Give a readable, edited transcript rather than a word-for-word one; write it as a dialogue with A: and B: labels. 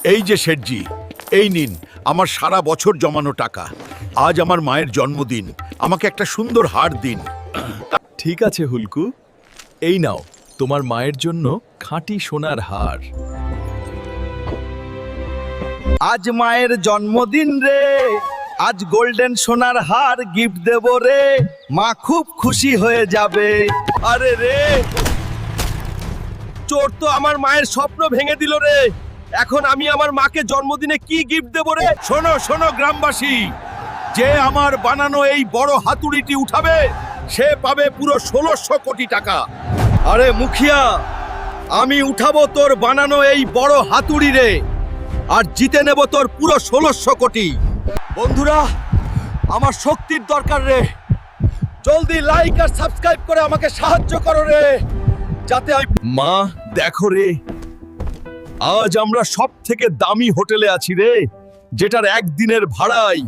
A: এই যে শেঠজি, এই নিন আমার সারা বছর জমানো টাকা। আজ আমার মায়ের জন্মদিন, আমাকে একটা সুন্দর হার দিন।
B: ঠিক আছে হুলকু, এই নাও তোমার মায়ের জন্য খাঁটি সোনার হার।
C: আজ মায়ের জন্মদিন রে, আজ গোল্ডেন সোনার হার গিফট দেব রে, মা খুব খুশি হয়ে যাবে। আরে রে, চোর তো আমার মায়ের স্বপ্ন ভেঙে দিল রে। এখন আমি আমার মাকে জন্মদিনে কি গিফট দেব রে?
A: শোনো শোনো গ্রামবাসী, যে আমার বানানো এই বড় হাতুড়িটি উঠাবে সে পাবে পুরো ১৬০০ কোটি টাকা।
C: আরে মুখিয়া, আমি উঠাবো তোর বানানো এই বড় হাতুড়ি রে, আর জিতে নেব তোর পুরো ১৬০০ কোটি। বন্ধুরা, আমার শক্তির দরকার রে। জলদি লাইক আর সাবস্ক্রাইব করে আমাকে সাহায্য করো রে, যাতে আমি...
B: মা দেখো রে, আজ আমরা সব থেকে দামি হোটেলে আছি রে, যেটার একদিনের ভাড়াই